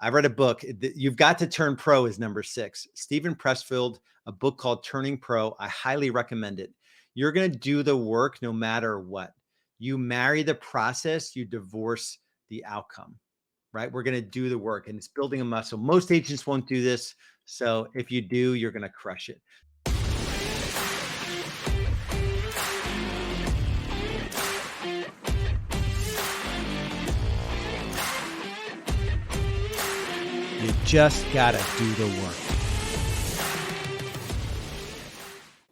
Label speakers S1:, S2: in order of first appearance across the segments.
S1: I read a book. You've Got to Turn Pro is number 6. Stephen Pressfield, a book called Turning Pro. I highly recommend it. You're going to do the work no matter what. You marry the process, you divorce the outcome, right? We're going to do the work, and it's building a muscle. Most agents won't do this. So if you do, you're going to crush it. You just got to do the work.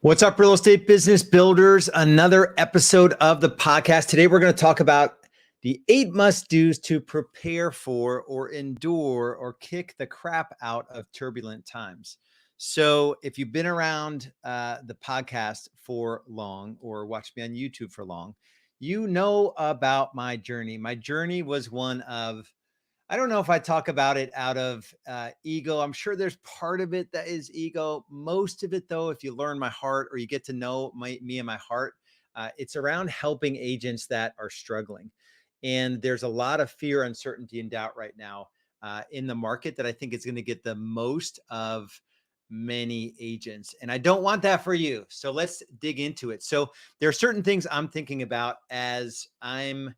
S1: What's up, real estate business builders? Another episode of the podcast. Today, we're going to talk about the 8 must-dos to prepare for or endure or kick the crap out of turbulent times. So if you've been around the podcast for long or watched me on YouTube for long, you know about my journey. My journey was one of, I don't know if I talk about it out of ego. I'm sure there's part of it that is ego. Most of it, though, if you learn my heart or you get to know me and my heart, it's around helping agents that are struggling. And there's a lot of fear, uncertainty, and doubt right now in the market that I think is going to get the most of many agents. And I don't want that for you. So let's dig into it. So there are certain things I'm thinking about as I'm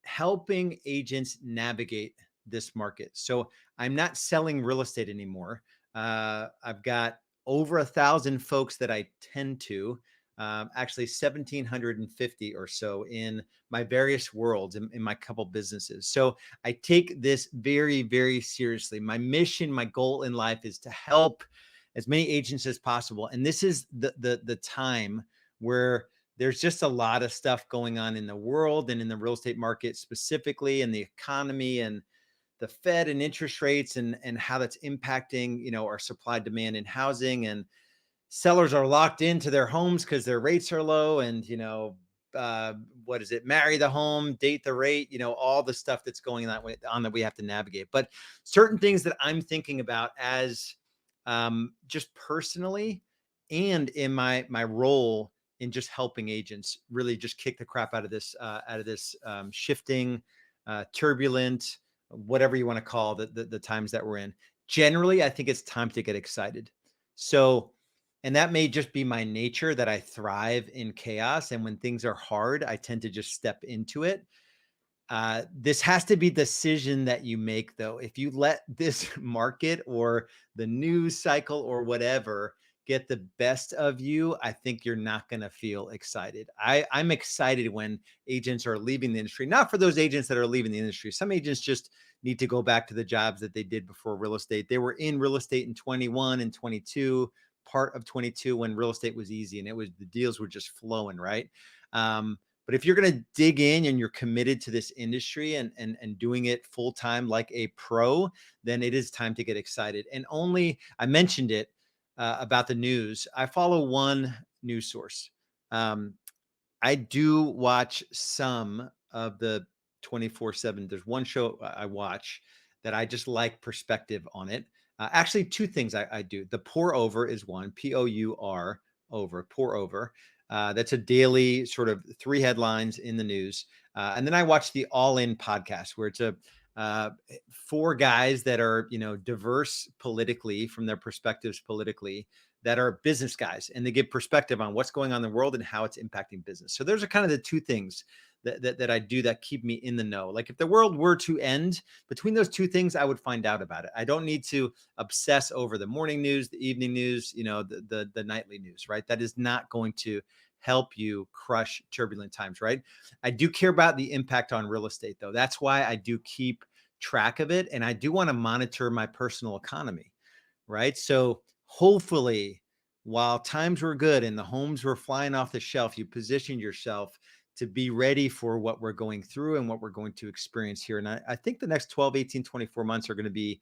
S1: helping agents navigate this market. So I'm not selling real estate anymore. I've got over 1,000 folks that I tend to, actually 1,750 or so in my various worlds in my couple businesses. So I take this very, very seriously. My mission, my goal in life is to help as many agents as possible. And this is the time where there's just a lot of stuff going on in the world and in the real estate market specifically, and the economy and the Fed and interest rates and how that's impacting, our supply demand in housing, and sellers are locked into their homes because their rates are low, and, what is it? Marry the home, date the rate, all the stuff that's going on that we have to navigate. But certain things that I'm thinking about as just personally and in my role in just helping agents really just kick the crap out of this shifting, turbulent, whatever you want to call the times that we're in. Generally, I think it's time to get excited. So, and that may just be my nature, that I thrive in chaos. And when things are hard, I tend to just step into it. This has to be a decision that you make, though. If you let this market or the news cycle or whatever get the best of you, I think you're not going to feel excited. I'm excited when agents are leaving the industry, not for those agents that are leaving the industry. Some agents just need to go back to the jobs that they did before real estate. They were in real estate in 21 and 22, part of 22 when real estate was easy and the deals were just flowing, right? But if you're going to dig in and you're committed to this industry and doing it full time like a pro, then it is time to get excited. And I mentioned it about the news. I follow one news source. I do watch some of the 24/7. There's one show I watch that I just like perspective on it. Actually, two things I do. The Pour Over is one, Pour over, Pour Over. That's a daily sort of 3 headlines in the news. And then I watch the All In podcast, where it's 4 guys that are, diverse politically from their perspectives politically, that are business guys, and they give perspective on what's going on in the world and how it's impacting business. So those are kind of the 2 things that I do that keep me in the know. Like if the world were to end, between those 2 things, I would find out about it. I don't need to obsess over the morning news, the evening news, the nightly news, right? That is not going to help you crush turbulent times, right? I do care about the impact on real estate, though. That's why I do keep track of it. And I do want to monitor my personal economy, right? So hopefully, while times were good and the homes were flying off the shelf, you positioned yourself to be ready for what we're going through and what we're going to experience here. And I think the next 12, 18, 24 months are going to be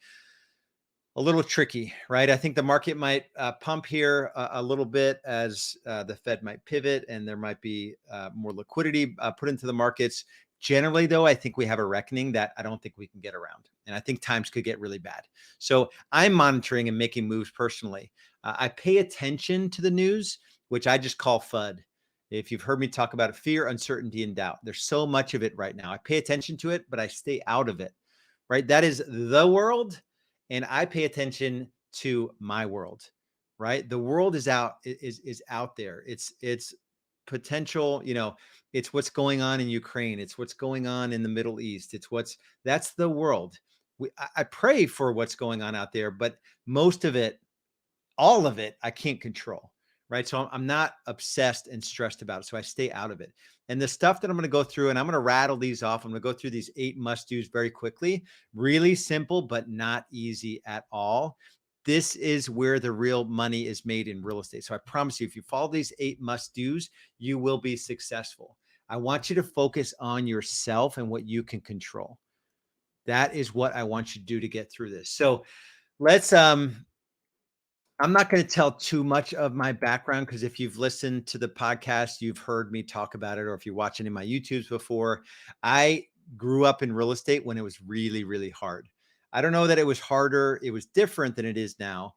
S1: a little tricky, right? I think the market might pump here a little bit as the Fed might pivot, and there might be more liquidity put into the markets. Generally, though, I think we have a reckoning that I don't think we can get around. And I think times could get really bad. So I'm monitoring and making moves personally. I pay attention to the news, which I just call FUD. If you've heard me talk about it, fear, uncertainty, and doubt. There's so much of it right now. I pay attention to it, but I stay out of it, right? That is the world. and I pay attention to my world, right? The world is out there. It's potential, it's what's going on in Ukraine. It's what's going on in the Middle East. That's the world. I pray for what's going on out there, but most of it, all of it, I can't control. Right. So I'm not obsessed and stressed about it. So I stay out of it. And the stuff that I'm going to go through, and I'm going to rattle these off. I'm going to go through these 8 must do's very quickly. Really simple, but not easy at all. This is where the real money is made in real estate. So I promise you, if you follow these 8 must do's, you will be successful. I want you to focus on yourself and what you can control. That is what I want you to do to get through this. So let's I'm not going to tell too much of my background, because if you've listened to the podcast, you've heard me talk about it, or if you watch any of my YouTubes before, I grew up in real estate when it was really, really hard. I don't know that it was harder. It was different than it is now.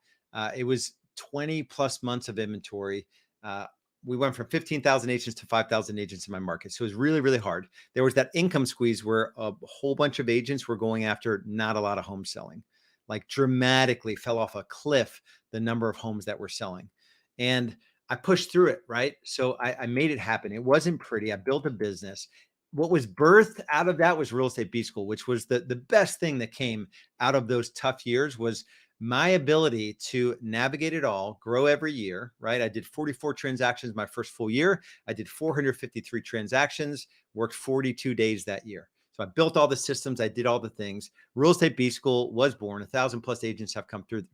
S1: It was 20 plus months of inventory. Uh, we went from 15,000 agents to 5,000 agents in my market. So it was really, really hard. There was that income squeeze where a whole bunch of agents were going after not a lot of home selling, like dramatically fell off a cliff, the number of homes that we're selling. And I pushed through it, right? So I made it happen. It wasn't pretty. I built a business. What was birthed out of that was Real Estate B School, which was the best thing that came out of those tough years, was my ability to navigate it all, grow every year, right? I did 44 transactions my first full year. I did 453 transactions, worked 42 days that year. So I built all the systems. I did all the things. Real Estate B School was born. 1,000 plus agents have come through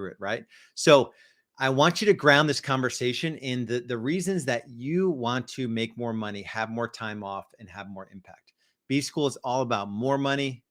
S1: it, right? So I want you to ground this conversation in the reasons that you want to make more money, have more time off, and have more impact. B School is all about more money,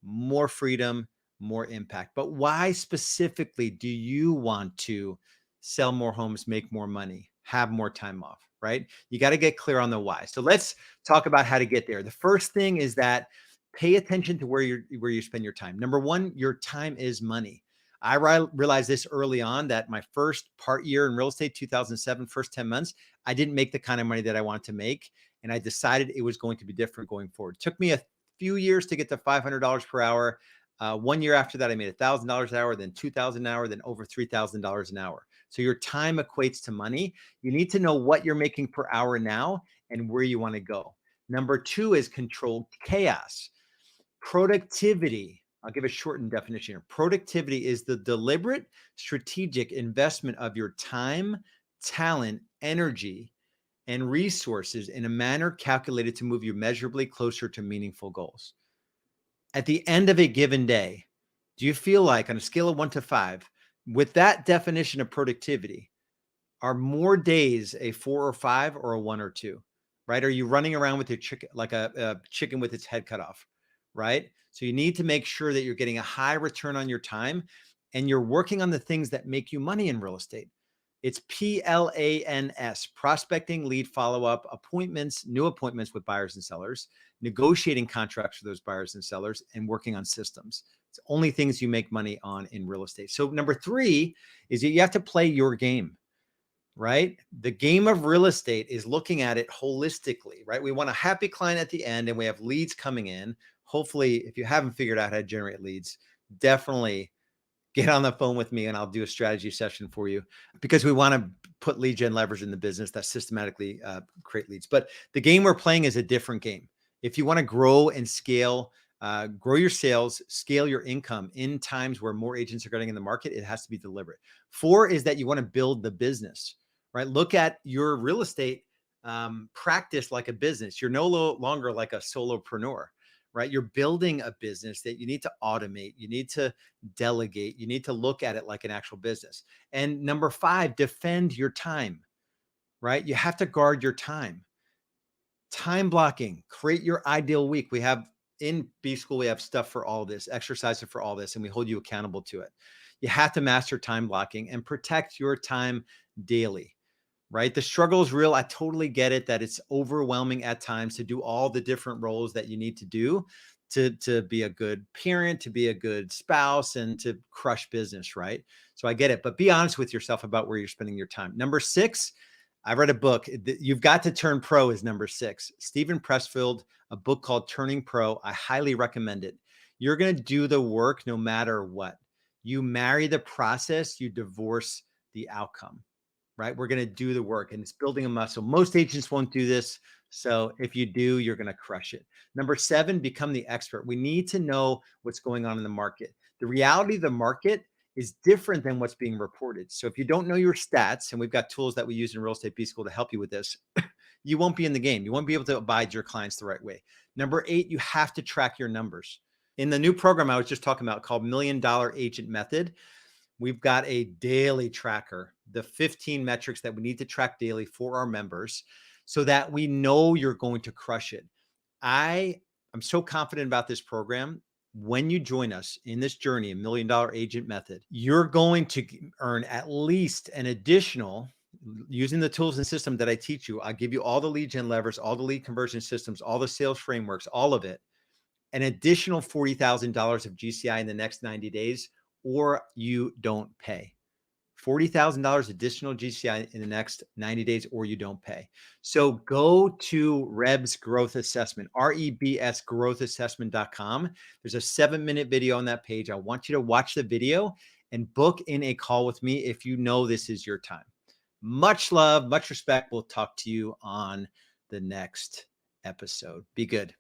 S1: more freedom, more impact. But why specifically do you want to sell more homes, make more money, have more time off, right? You got to get clear on the why. So let's talk about how to get there. The first thing is that pay attention to where you spend your time. Number one, your time is money. I realized this early on, that my first part year in real estate, 2007, first 10 months, I didn't make the kind of money that I wanted to make. And I decided it was going to be different going forward. It took me a few years to get to $500 per hour. 1 year after that, I made $1,000 an hour, then $2,000 an hour, then over $3,000 an hour. So your time equates to money. You need to know what you're making per hour now and where you want to go. Number two is controlled chaos. Productivity. I'll give a shortened definition here. Productivity is the deliberate, strategic investment of your time, talent, energy, and resources in a manner calculated to move you measurably closer to meaningful goals. At the end of a given day, do you feel like, on a scale of 1 to 5, with that definition of productivity, are more days a 4 or 5 or a 1 or 2, right? Are you running around with your chicken like a chicken with its head cut off, right? So you need to make sure that you're getting a high return on your time, and you're working on the things that make you money in real estate. It's PLANS, prospecting, lead follow-up, appointments, new appointments with buyers and sellers, negotiating contracts for those buyers and sellers, and working on systems. It's only things you make money on in real estate. So number three is that you have to play your game, right? The game of real estate is looking at it holistically, right? We want a happy client at the end, and we have leads coming in. Hopefully, if you haven't figured out how to generate leads, definitely get on the phone with me and I'll do a strategy session for you, because we want to put lead gen levers in the business that systematically create leads. But the game we're playing is a different game. If you want to grow and scale, grow your sales, scale your income in times where more agents are getting in the market, it has to be deliberate. 4 is that you want to build the business, right? Look at your real estate practice like a business. You're no longer like a solopreneur, right? You're building a business that you need to automate. You need to delegate. You need to look at it like an actual business. And number 5, defend your time, right? You have to guard your time. Time blocking, create your ideal week. We have in B School, we have stuff for all this, exercises for all this, and we hold you accountable to it. You have to master time blocking and protect your time daily, right? The struggle is real. I totally get it, that it's overwhelming at times to do all the different roles that you need to do to be a good parent, to be a good spouse, and to crush business, right? So I get it, but be honest with yourself about where you're spending your time. Number 6, I read a book. You've Got to Turn Pro is number 6. Stephen Pressfield, a book called Turning Pro. I highly recommend it. You're going to do the work no matter what. You marry the process, you divorce the outcome, right? We're going to do the work, and it's building a muscle. Most agents won't do this. So if you do, you're going to crush it. Number 7, become the expert. We need to know what's going on in the market. The reality of the market is different than what's being reported. So if you don't know your stats, and we've got tools that we use in Real Estate B School to help you with this, you won't be in the game. You won't be able to abide your clients the right way. Number 8, you have to track your numbers. In the new program I was just talking about called $1 Million Agent Method, we've got a daily tracker, the 15 metrics that we need to track daily for our members so that we know you're going to crush it. I'm so confident about this program. When you join us in this journey, $1 Million Agent Method, you're going to earn at least an additional, using the tools and system that I teach you. I'll give you all the lead gen levers, all the lead conversion systems, all the sales frameworks, all of it, an additional $40,000 of GCI in the next 90 days, or you don't pay. $40,000 additional GCI in the next 90 days, or you don't pay. So go to Rebs Growth Assessment, REBS growthassessment.com. There's a 7-minute video on that page. I want you to watch the video and book in a call with me if you know this is your time. Much love, much respect. We'll talk to you on the next episode. Be good.